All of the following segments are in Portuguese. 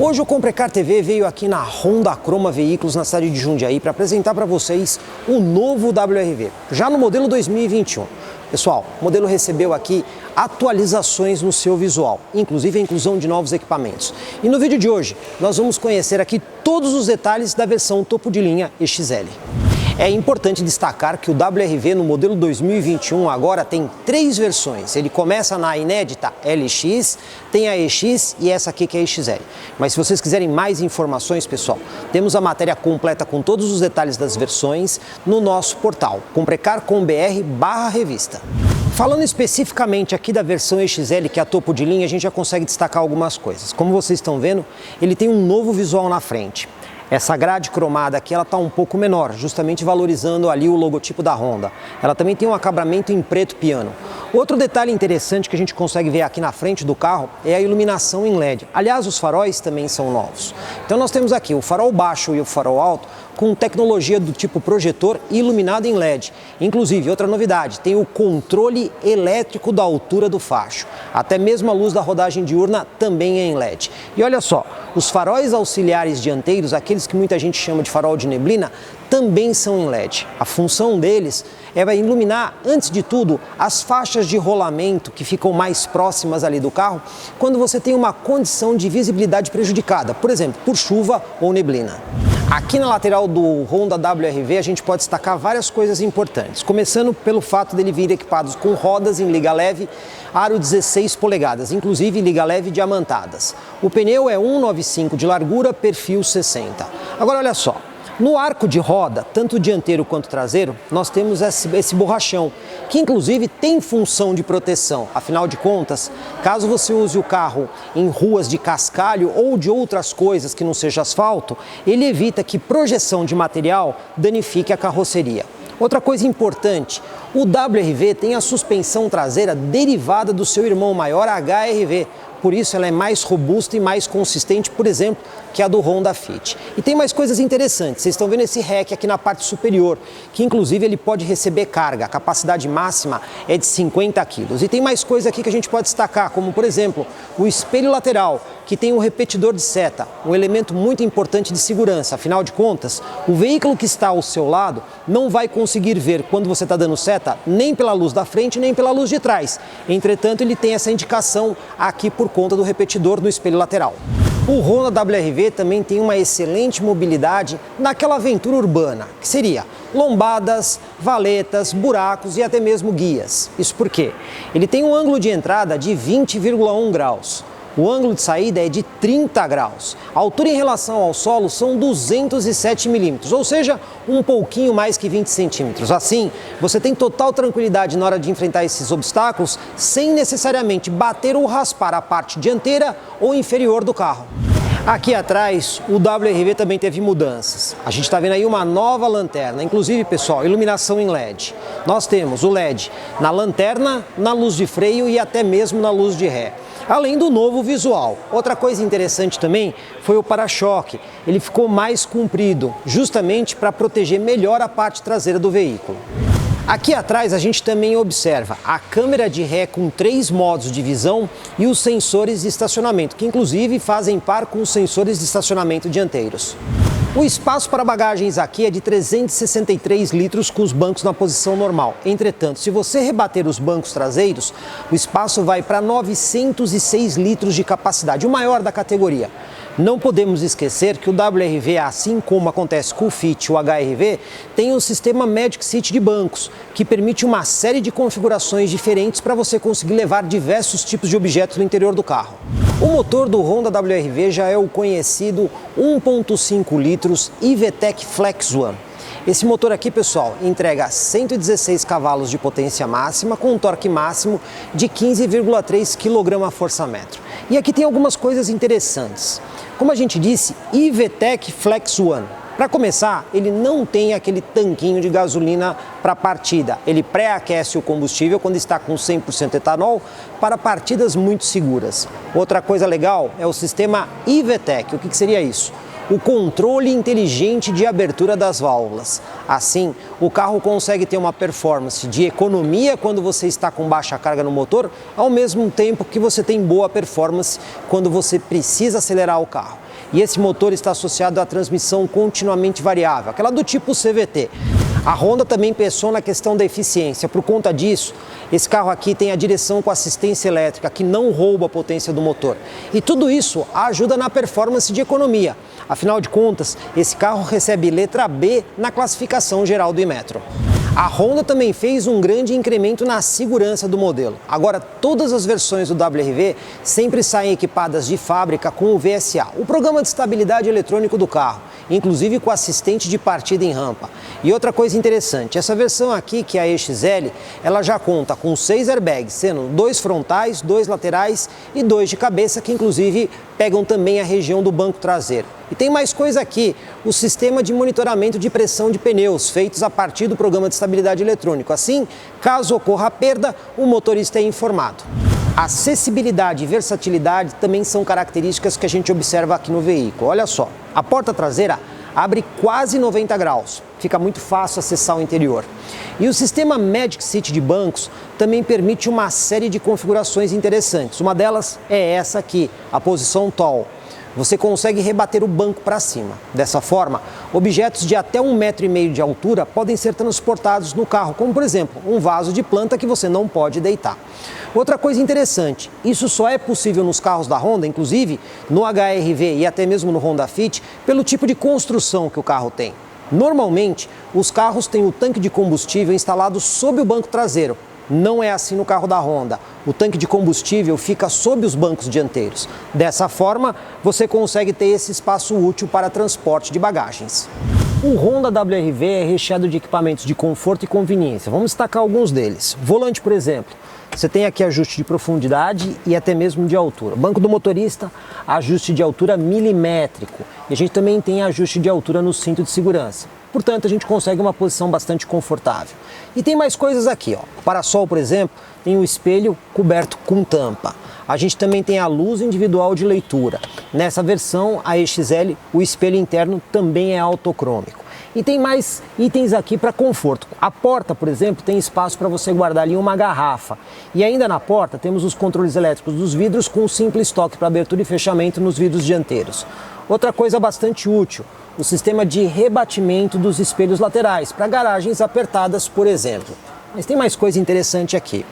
Hoje o Comprecar TV veio aqui na Honda Croma Veículos, na cidade de Jundiaí, para apresentar para vocês o novo WRV, já no modelo 2021. Pessoal, o modelo recebeu aqui atualizações no seu visual, inclusive a inclusão de novos equipamentos. E no vídeo de hoje, nós vamos conhecer aqui todos os detalhes da versão topo de linha EXL. É importante destacar que o WRV no modelo 2021 agora tem 3 versões. Ele começa na inédita LX, tem a EX e essa aqui que é a EXL. Mas se vocês quiserem mais informações, pessoal, temos a matéria completa com todos os detalhes das versões no nosso portal, comprecar.com.br/revista. Falando especificamente aqui da versão EXL, que é a topo de linha, a gente já consegue destacar algumas coisas. Como vocês estão vendo, ele tem um novo visual na frente. Essa grade cromada aqui, ela está um pouco menor, justamente valorizando ali o logotipo da Honda. Ela também tem um acabamento em preto piano. Outro detalhe interessante que a gente consegue ver aqui na frente do carro é a iluminação em LED. Aliás, os faróis também são novos. Então nós temos aqui o farol baixo e o farol alto com tecnologia do tipo projetor e iluminado em LED. Inclusive, outra novidade, tem o controle elétrico da altura do facho. Até mesmo a luz da rodagem diurna também é em LED. E olha só, os faróis auxiliares dianteiros, aqueles que muita gente chama de farol de neblina, também são em LED. A função deles é iluminar, antes de tudo, as faixas de rolamento que ficam mais próximas ali do carro, quando você tem uma condição de visibilidade prejudicada, por exemplo, por chuva ou neblina. Aqui na lateral do Honda WRV a gente pode destacar várias coisas importantes, começando pelo fato dele vir equipados com rodas em liga leve, aro 16 polegadas, inclusive liga leve diamantadas. O pneu é 1,95 de largura, perfil 60. Agora olha só, no arco de roda, tanto dianteiro quanto traseiro, nós temos esse borrachão, que inclusive tem função de proteção. Afinal de contas, caso você use o carro em ruas de cascalho ou de outras coisas que não seja asfalto, ele evita que projeção de material danifique a carroceria. Outra coisa importante, o WRV tem a suspensão traseira derivada do seu irmão maior HRV, por isso ela é mais robusta e mais consistente, por exemplo, que a do Honda Fit. E tem mais coisas interessantes, vocês estão vendo esse rack aqui na parte superior, que inclusive ele pode receber carga, a capacidade máxima é de 50 kg. E tem mais coisa aqui que a gente pode destacar, como por exemplo, o espelho lateral, que tem um repetidor de seta, um elemento muito importante de segurança. Afinal de contas, o veículo que está ao seu lado não vai conseguir ver quando você está dando seta, nem pela luz da frente, nem pela luz de trás. Entretanto, ele tem essa indicação aqui por conta do repetidor do espelho lateral. O Honda WRV também tem uma excelente mobilidade naquela aventura urbana, que seria lombadas, valetas, buracos e até mesmo guias. Isso porque ele tem um ângulo de entrada de 20,1 graus. O ângulo de saída é de 30 graus. A altura em relação ao solo são 207 milímetros, ou seja, um pouquinho mais que 20 centímetros. Assim, você tem total tranquilidade na hora de enfrentar esses obstáculos sem necessariamente bater ou raspar a parte dianteira ou inferior do carro. Aqui atrás, o WRV também teve mudanças. A gente está vendo aí uma nova lanterna, inclusive, pessoal, iluminação em LED. Nós temos o LED na lanterna, na luz de freio e até mesmo na luz de ré. Além do novo visual. Outra coisa interessante também foi o para-choque. Ele ficou mais comprido, justamente para proteger melhor a parte traseira do veículo. Aqui atrás a gente também observa a câmera de ré com 3 modos de visão e os sensores de estacionamento, que inclusive fazem par com os sensores de estacionamento dianteiros. O espaço para bagagens aqui é de 363 litros com os bancos na posição normal. Entretanto, se você rebater os bancos traseiros, o espaço vai para 906 litros de capacidade, o maior da categoria. Não podemos esquecer que o WRV, assim como acontece com o Fit e o HRV, tem um sistema Magic Seat de bancos, que permite uma série de configurações diferentes para você conseguir levar diversos tipos de objetos no interior do carro. O motor do Honda WRV já é o conhecido 1.5 litros IVTEC Flex One. Esse motor aqui, pessoal, entrega 116 cavalos de potência máxima com um torque máximo de 15,3 kgfm. E aqui tem algumas coisas interessantes. Como a gente disse, IVTEC Flex One. Para começar, ele não tem aquele tanquinho de gasolina para partida. Ele pré-aquece o combustível quando está com 100% etanol para partidas muito seguras. Outra coisa legal é o sistema IVTEC. O que seria isso? O controle inteligente de abertura das válvulas. Assim, o carro consegue ter uma performance de economia quando você está com baixa carga no motor, ao mesmo tempo que você tem boa performance quando você precisa acelerar o carro. E esse motor está associado à transmissão continuamente variável, aquela do tipo CVT. A Honda também pensou na questão da eficiência. Por conta disso, esse carro aqui tem a direção com assistência elétrica, que não rouba a potência do motor. E tudo isso ajuda na performance de economia. Afinal de contas, esse carro recebe letra B na classificação geral do Inmetro. A Honda também fez um grande incremento na segurança do modelo. Agora, todas as versões do WRV sempre saem equipadas de fábrica com o VSA, o programa de estabilidade eletrônico do carro, inclusive com assistente de partida em rampa. E outra coisa interessante, essa versão aqui, que é a EXL, ela já conta com 6 airbags, sendo 2 frontais, 2 laterais e 2 de cabeça, que inclusive pegam também a região do banco traseiro. E tem mais coisa aqui, o sistema de monitoramento de pressão de pneus, feitos a partir do programa de estabilidade eletrônico. Assim, caso ocorra a perda, o motorista é informado. Acessibilidade e versatilidade também são características que a gente observa aqui no veículo. Olha só, a porta traseira abre quase 90 graus, fica muito fácil acessar o interior. E o sistema Magic Seat de bancos também permite uma série de configurações interessantes. Uma delas é essa aqui, a posição Tall. Você consegue rebater o banco para cima. Dessa forma, objetos de até 1,5 m de altura podem ser transportados no carro, como por exemplo, um vaso de planta que você não pode deitar. Outra coisa interessante, isso só é possível nos carros da Honda, inclusive no HR-V e até mesmo no Honda Fit, pelo tipo de construção que o carro tem. Normalmente, os carros têm o tanque de combustível instalado sob o banco traseiro. Não é assim no carro da Honda. O tanque de combustível fica sob os bancos dianteiros. Dessa forma, você consegue ter esse espaço útil para transporte de bagagens. O Honda WRV é recheado de equipamentos de conforto e conveniência. Vamos destacar alguns deles. Volante, por exemplo. Você tem aqui ajuste de profundidade e até mesmo de altura. Banco do motorista, ajuste de altura milimétrico. E a gente também tem ajuste de altura no cinto de segurança. Portanto, a gente consegue uma posição bastante confortável. E tem mais coisas aqui, ó. O parasol, por exemplo, tem um espelho coberto com tampa. A gente também tem a luz individual de leitura. Nessa versão, a EXL, o espelho interno também é autocrômico. E tem mais itens aqui para conforto. A porta, por exemplo, tem espaço para você guardar ali uma garrafa. E ainda na porta temos os controles elétricos dos vidros com um simples toque para abertura e fechamento nos vidros dianteiros. Outra coisa bastante útil, o sistema de rebatimento dos espelhos laterais para garagens apertadas, por exemplo. Mas tem mais coisa interessante aqui.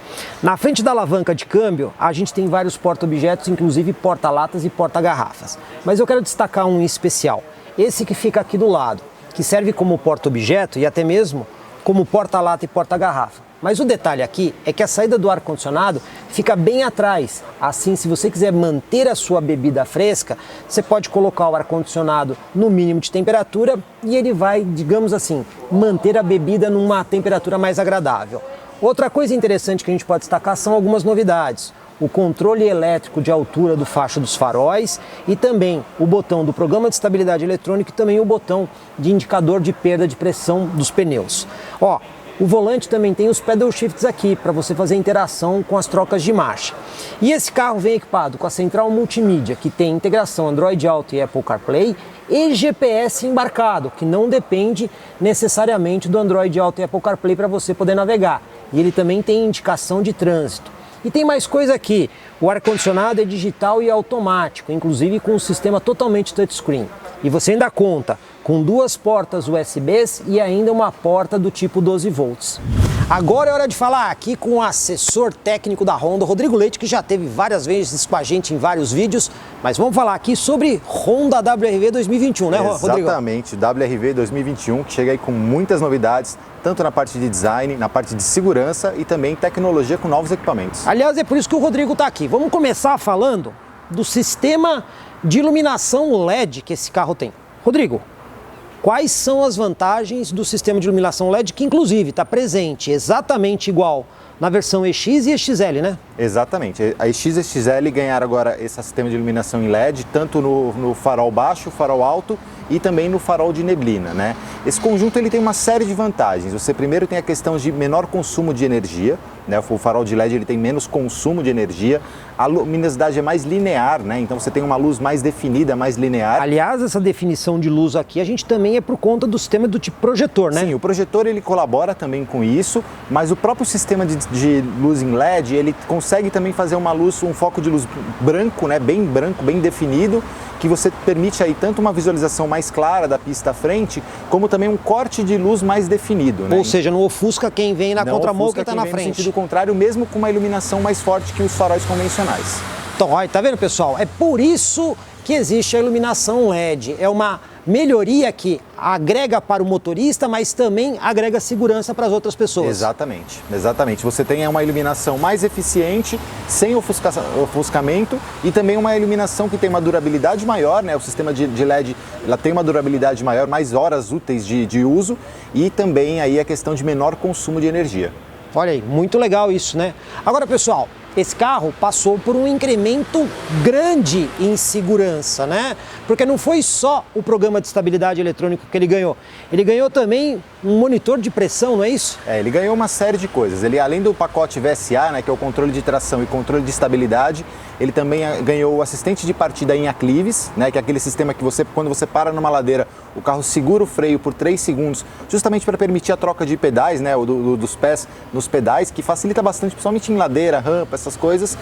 Na frente da alavanca de câmbio, a gente tem vários porta-objetos, inclusive porta-latas e porta-garrafas. Mas eu quero destacar um em especial, esse que fica aqui do lado, que serve como porta-objeto e até mesmo como porta-lata e porta-garrafa. Mas o detalhe aqui é que a saída do ar-condicionado fica bem atrás. Assim, se você quiser manter a sua bebida fresca, você pode colocar o ar-condicionado no mínimo de temperatura e ele vai, digamos assim, manter a bebida numa temperatura mais agradável. Outra coisa interessante que a gente pode destacar são algumas novidades. O controle elétrico de altura do facho dos faróis e também o botão do programa de estabilidade eletrônica e também o botão de indicador de perda de pressão dos pneus. Ó, o volante também tem os pedal shifts aqui para você fazer interação com as trocas de marcha. E esse carro vem equipado com a central multimídia, que tem integração Android Auto e Apple CarPlay, e GPS embarcado, que não depende necessariamente do Android Auto e Apple CarPlay para você poder navegar. E ele também tem indicação de trânsito. E tem mais coisa aqui, o ar-condicionado é digital e automático, inclusive com um sistema totalmente touchscreen. E você ainda conta com 2 portas USBs e ainda uma porta do tipo 12 volts. Agora é hora de falar aqui com o assessor técnico da Honda, Rodrigo Leite, que já teve várias vezes com a gente em vários vídeos, mas vamos falar aqui sobre Honda WRV 2021, né, Rodrigo? Exatamente, WRV 2021, que chega aí com muitas novidades, tanto na parte de design, na parte de segurança e também tecnologia com novos equipamentos. Aliás, é por isso que o Rodrigo está aqui. Vamos começar falando do sistema de iluminação LED que esse carro tem. Rodrigo, quais são as vantagens do sistema de iluminação LED que inclusive está presente exatamente igual na versão EX e EXL, né? Exatamente. A EX e EXL ganharam agora esse sistema de iluminação em LED, tanto no farol baixo, farol alto e também no farol de neblina, né? Esse conjunto ele tem uma série de vantagens. Você primeiro tem a questão de menor consumo de energia, né? O farol de LED ele tem menos consumo de energia, a luminosidade é mais linear, né? Então você tem uma luz mais definida, mais linear. Aliás, essa definição de luz aqui, a gente também é por conta do sistema do tipo projetor, né? Sim, o projetor ele colabora também com isso, mas o próprio sistema de luz em LED, ele consegue também fazer uma luz, um foco de luz branco, né? Bem branco, bem definido, que você permite aí tanto uma visualização mais clara da pista à frente, como também um corte de luz mais definido, né? Ou seja, não ofusca quem vem na contramão que está na frente. No sentido contrário, mesmo com uma iluminação mais forte que os faróis convencionais. Então, olha, tá vendo, pessoal? É por isso que existe a iluminação LED. É uma melhoria que agrega para o motorista, mas também agrega segurança para as outras pessoas. Exatamente, exatamente. Você tem uma iluminação mais eficiente, sem ofuscamento, e também uma iluminação que tem uma durabilidade maior, né? O sistema de LED ela tem uma durabilidade maior, mais horas úteis de uso, e também aí a questão de menor consumo de energia. Olha aí, muito legal isso, né? Agora, pessoal, esse carro passou por um incremento grande em segurança, né? Porque não foi só o programa de estabilidade eletrônico que ele ganhou também um monitor de pressão, não é isso? Ele ganhou uma série de coisas. Ele, além do pacote VSA, né, que é o controle de tração e controle de estabilidade, ele também ganhou o assistente de partida em aclives, né, que é aquele sistema que você, quando você para numa ladeira, o carro segura o freio por 3 segundos, justamente para permitir a troca de pedais, né, dos pés nos pedais, que facilita bastante, principalmente em ladeira, rampa, essas coisas.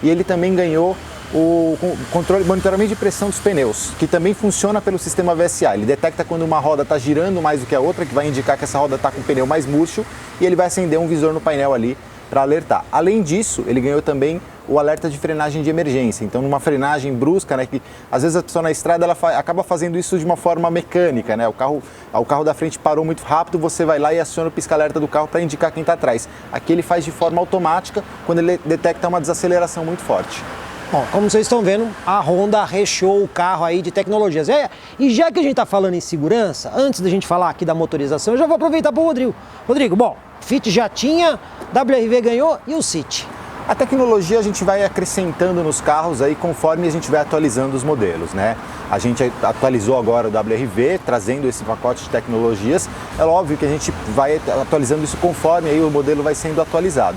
E ele também ganhou o controle, monitoramento de pressão dos pneus, que também funciona pelo sistema VSA. Ele detecta quando uma roda está girando mais do que a outra, que vai indicar que essa roda está com o pneu mais murcho, e ele vai acender um visor no painel ali para alertar. Além disso, ele ganhou também o alerta de frenagem de emergência. Então, numa frenagem brusca, né, que às vezes a pessoa na estrada ela acaba fazendo isso de uma forma mecânica, né? O carro da frente parou muito rápido, você vai lá e aciona o pisca-alerta do carro para indicar quem está atrás. Aqui ele faz de forma automática quando ele detecta uma desaceleração muito forte. Bom, como vocês estão vendo, a Honda recheou o carro aí de tecnologias. E já que a gente está falando em segurança, antes da gente falar aqui da motorização, eu já vou aproveitar para o Rodrigo. Rodrigo, bom, Fit já tinha, WRV ganhou e o City? A tecnologia a gente vai acrescentando nos carros aí conforme a gente vai atualizando os modelos, né? A gente atualizou agora o WRV, trazendo esse pacote de tecnologias. É óbvio que a gente vai atualizando isso conforme aí o modelo vai sendo atualizado.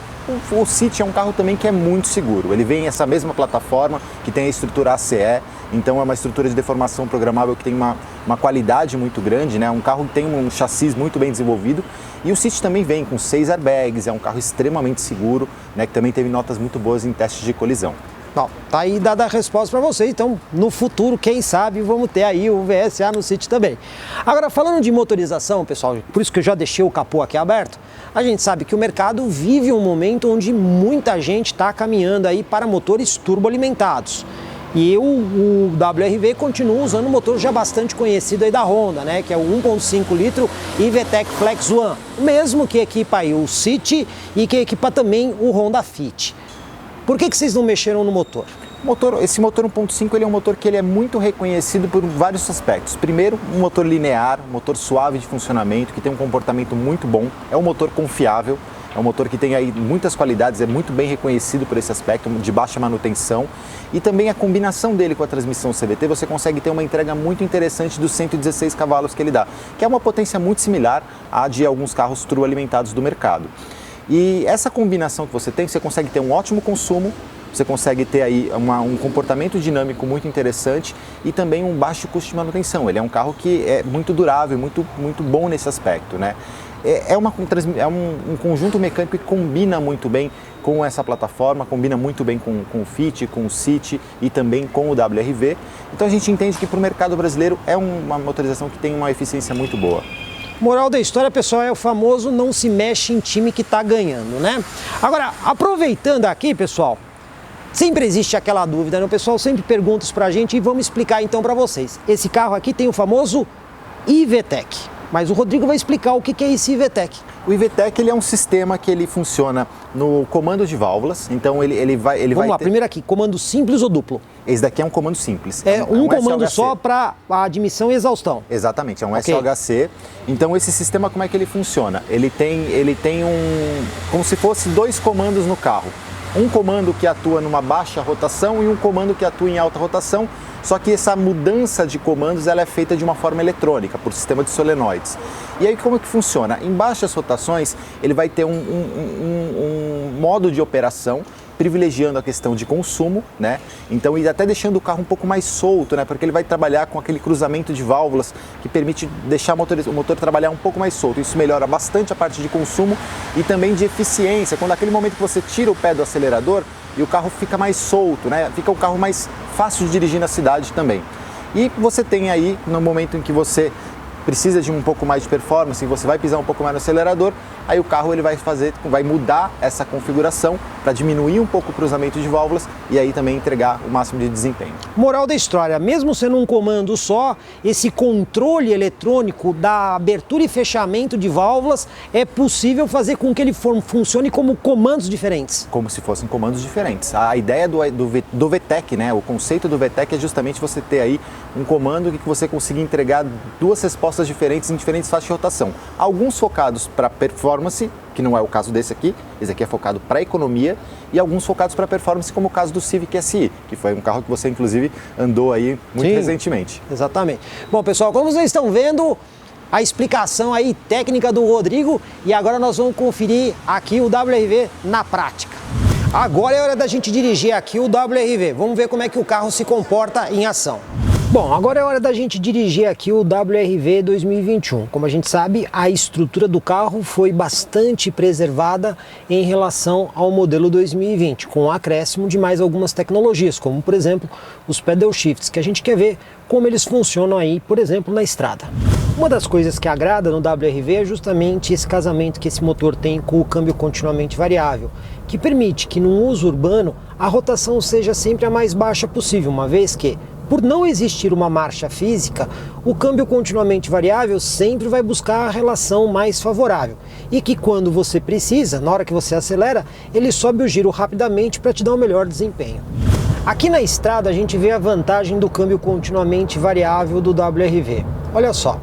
O City é um carro também que é muito seguro. Ele vem essa mesma plataforma que tem a estrutura ACE, então é uma estrutura de deformação programável que tem uma qualidade muito grande, né? Um carro que tem um chassi muito bem desenvolvido. E o City também vem com 6 airbags, é um carro extremamente seguro, né? Que também teve notas muito boas em testes de colisão. Bom, tá aí dada a resposta para vocês, então no futuro, quem sabe, vamos ter aí o VSA no City também. Agora, falando de motorização, pessoal, por isso que eu já deixei o capô aqui aberto, a gente sabe que o mercado vive um momento onde muita gente está caminhando aí para motores turboalimentados. E o WRV continua usando um motor já bastante conhecido aí da Honda, né? Que é o 1.5 litro VTEC Flex One, o mesmo que equipa aí o City e que equipa também o Honda Fit. Por que vocês não mexeram no motor? Esse motor 1.5 ele é um motor que ele é muito reconhecido por vários aspectos. Primeiro, um motor linear, um motor suave de funcionamento, que tem um comportamento muito bom, é um motor confiável, é um motor que tem aí muitas qualidades, é muito bem reconhecido por esse aspecto, de baixa manutenção. E também a combinação dele com a transmissão CVT, você consegue ter uma entrega muito interessante dos 116 cavalos que ele dá, que é uma potência muito similar à de alguns carros turboalimentados do mercado. E essa combinação que você tem, você consegue ter um ótimo consumo, você consegue ter aí um comportamento dinâmico muito interessante e também um baixo custo de manutenção. Ele é um carro que é muito durável, muito bom nesse aspecto, né? É um conjunto mecânico que combina muito bem com essa plataforma, combina muito bem com o Fit, com o City e também com o WRV. Então a gente entende que para o mercado brasileiro é uma motorização que tem uma eficiência muito boa. Moral da história, pessoal, é o famoso não se mexe em time que está ganhando, né? Agora, aproveitando aqui, pessoal, sempre existe aquela dúvida, né? O pessoal sempre pergunta isso pra gente e vamos explicar então para vocês. Esse carro aqui tem o famoso VTEC, mas o Rodrigo vai explicar o que é esse VTEC. O VTEC ele é um sistema que ele funciona no comando de válvulas, então ele vai... Vamos lá, primeiro aqui, comando simples ou duplo? Esse daqui é um comando simples. É um comando SLHC. Só para a admissão e exaustão. Exatamente, é um SLHC. Então esse sistema, como é que ele funciona? Ele tem como se fosse 2 comandos no carro. Um comando que atua numa baixa rotação e um comando que atua em alta rotação, só que essa mudança de comandos ela é feita de uma forma eletrônica, por sistema de solenoides. E aí como que funciona? Em baixas rotações ele vai ter um modo de operação privilegiando a questão de consumo, né? Então, e até deixando o carro um pouco mais solto, né? Porque ele vai trabalhar com aquele cruzamento de válvulas que permite deixar o motor trabalhar um pouco mais solto. Isso melhora bastante a parte de consumo e também de eficiência. Quando aquele momento que você tira o pé do acelerador e o carro fica mais solto, né? Fica o carro mais fácil de dirigir na cidade também. E você tem aí, no momento em que você precisa de um pouco mais de performance, você vai pisar um pouco mais no acelerador, aí o carro ele vai mudar essa configuração para diminuir um pouco o cruzamento de válvulas e aí também entregar o máximo de desempenho. Moral da história, mesmo sendo um comando só, esse controle eletrônico da abertura e fechamento de válvulas é possível fazer com que ele funcione como comandos diferentes. Como se fossem comandos diferentes. A ideia do VTEC, né? O conceito do VTEC é justamente você ter aí um comando que você consiga entregar duas respostas diferentes em diferentes faixas de rotação. Alguns focados para performance, que não é o caso desse aqui, esse aqui é focado para economia, e alguns focados para performance, como o caso do Civic SI, que foi um carro que você inclusive andou aí muito recentemente. Exatamente. Bom, pessoal, como vocês estão vendo, a explicação aí técnica do Rodrigo, e agora nós vamos conferir aqui o WRV na prática. Agora é hora da gente dirigir aqui o WRV. Vamos ver como é que o carro se comporta em ação. Bom, agora é hora da gente dirigir aqui o WRV 2021. Como a gente sabe, a estrutura do carro foi bastante preservada em relação ao modelo 2020, com o acréscimo de mais algumas tecnologias, como por exemplo os pedal shifts, que a gente quer ver como eles funcionam aí, por exemplo, na estrada. Uma das coisas que agrada no WRV é justamente esse casamento que esse motor tem com o câmbio continuamente variável, que permite que num uso urbano a rotação seja sempre a mais baixa possível, uma vez que, por não existir uma marcha física, o câmbio continuamente variável sempre vai buscar a relação mais favorável e que quando você precisa, na hora que você acelera, ele sobe o giro rapidamente para te dar um melhor desempenho. Aqui na estrada a gente vê a vantagem do câmbio continuamente variável do WRV. Olha só,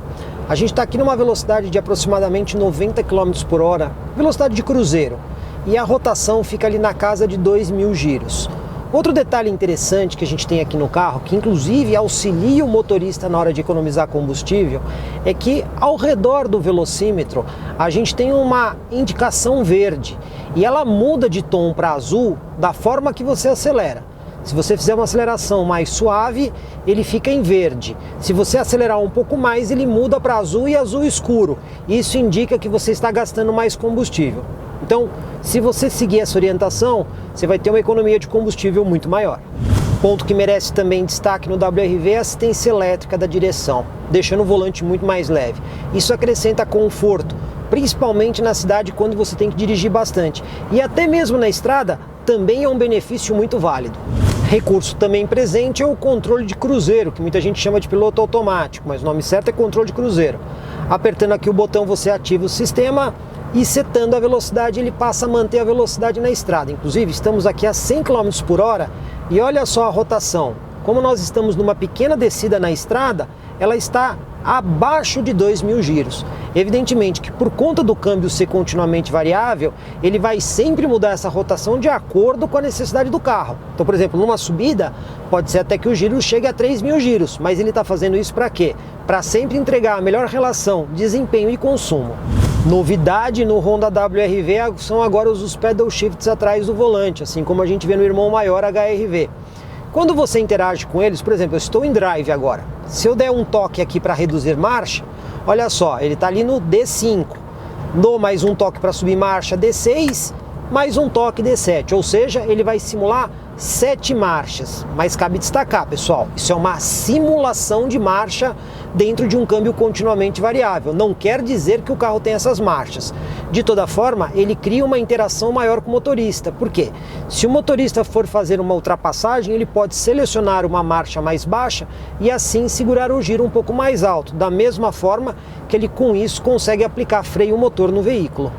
a gente está aqui numa velocidade de aproximadamente 90 km por hora, velocidade de cruzeiro, e a rotação fica ali na casa de 2.000 giros. Outro detalhe interessante que a gente tem aqui no carro, que inclusive auxilia o motorista na hora de economizar combustível, é que ao redor do velocímetro a gente tem uma indicação verde e ela muda de tom para azul da forma que você acelera. Se você fizer uma aceleração mais suave, ele fica em verde. Se você acelerar um pouco mais, ele muda para azul e azul escuro. Isso indica que você está gastando mais combustível. Então, se você seguir essa orientação, você vai ter uma economia de combustível muito maior. Ponto que merece também destaque no WRV é a assistência elétrica da direção, deixando o volante muito mais leve. Isso acrescenta conforto, principalmente na cidade quando você tem que dirigir bastante. E até mesmo na estrada, também é um benefício muito válido. Recurso também presente é o controle de cruzeiro, que muita gente chama de piloto automático, mas o nome certo é controle de cruzeiro. Apertando aqui o botão você ativa o sistema e setando a velocidade ele passa a manter a velocidade na estrada. Inclusive estamos aqui a 100 km por hora e olha só a rotação. Como nós estamos numa pequena descida na estrada, ela está abaixo de 2.000 giros. Evidentemente que por conta do câmbio ser continuamente variável, ele vai sempre mudar essa rotação de acordo com a necessidade do carro. Então, por exemplo, numa subida, pode ser até que o giro chegue a 3.000 giros, mas ele está fazendo isso para quê? Para sempre entregar a melhor relação desempenho e consumo. Novidade no Honda WRV são agora os pedal shifts atrás do volante, assim como a gente vê no irmão maior HRV. Quando você interage com eles, por exemplo, eu estou em drive agora, se eu der um toque aqui para reduzir marcha, olha só, ele está ali no D5, dou mais um toque para subir marcha D6, mais um toque D7, ou seja, ele vai simular 7 marchas, mas cabe destacar, pessoal, isso é uma simulação de marcha dentro de um câmbio continuamente variável, não quer dizer que o carro tem essas marchas. De toda forma, ele cria uma interação maior com o motorista, porque se o motorista for fazer uma ultrapassagem, ele pode selecionar uma marcha mais baixa e assim segurar o giro um pouco mais alto, da mesma forma que ele com isso consegue aplicar freio motor no veículo.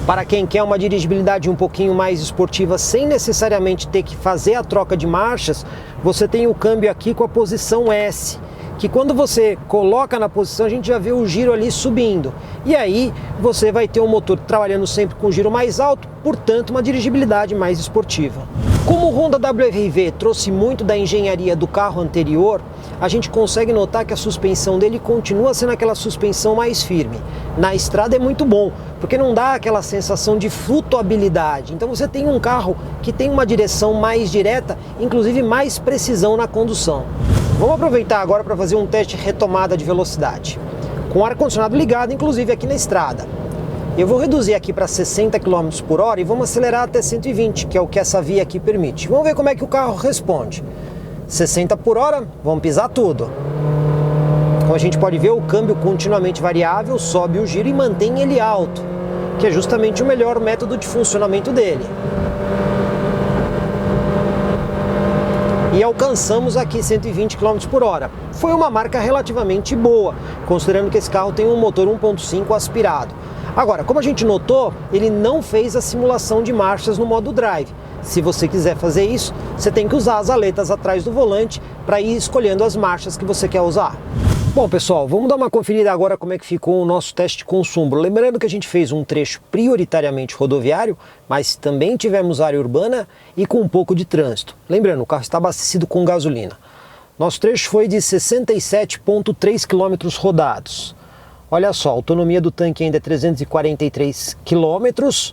Para quem quer uma dirigibilidade um pouquinho mais esportiva sem necessariamente ter que fazer a troca de marchas, você tem o câmbio aqui com a posição S, que quando você coloca na posição, a gente já vê o giro ali subindo. E aí você vai ter um motor trabalhando sempre com giro mais alto, portanto uma dirigibilidade mais esportiva. Como o Honda WR-V trouxe muito da engenharia do carro anterior, a gente consegue notar que a suspensão dele continua sendo aquela suspensão mais firme. Na estrada é muito bom, porque não dá aquela sensação de flutuabilidade. Então você tem um carro que tem uma direção mais direta, inclusive mais precisão na condução. Vamos aproveitar agora para fazer um teste retomada de velocidade, com o ar-condicionado ligado, inclusive aqui na estrada. Eu vou reduzir aqui para 60 km por hora e vamos acelerar até 120, que é o que essa via aqui permite. Vamos ver como é que o carro responde. 60 por hora, vamos pisar tudo. Como a gente pode ver, o câmbio continuamente variável sobe o giro e mantém ele alto, que é justamente o melhor método de funcionamento dele. E alcançamos aqui 120 km por hora. Foi uma marca relativamente boa, considerando que esse carro tem um motor 1.5 aspirado. Agora, como a gente notou, ele não fez a simulação de marchas no modo drive. Se você quiser fazer isso, você tem que usar as aletas atrás do volante para ir escolhendo as marchas que você quer usar. Bom, pessoal, vamos dar uma conferida agora como é que ficou o nosso teste de consumo. Lembrando que a gente fez um trecho prioritariamente rodoviário, mas também tivemos área urbana e com um pouco de trânsito. Lembrando, o carro está abastecido com gasolina. Nosso trecho foi de 67,3 km rodados. Olha só, a autonomia do tanque ainda é 343 km.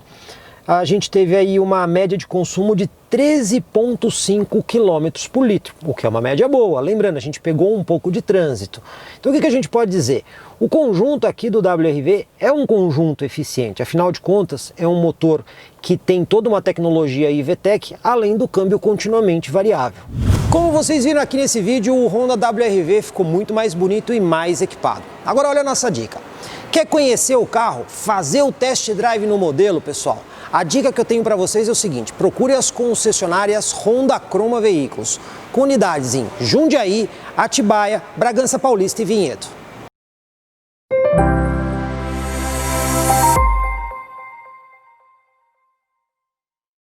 A gente teve aí uma média de consumo de 13,5 km por litro, o que é uma média boa. Lembrando, a gente pegou um pouco de trânsito. Então o que a gente pode dizer? O conjunto aqui do WR-V é um conjunto eficiente, afinal de contas é um motor que tem toda uma tecnologia IVTEC, além do câmbio continuamente variável. Como vocês viram aqui nesse vídeo, o Honda WR-V ficou muito mais bonito e mais equipado. Agora olha a nossa dica. Quer conhecer o carro? Fazer o test drive no modelo, pessoal? A dica que eu tenho para vocês é o seguinte: procure as concessionárias Honda Croma Veículos, com unidades em Jundiaí, Atibaia, Bragança Paulista e Vinhedo.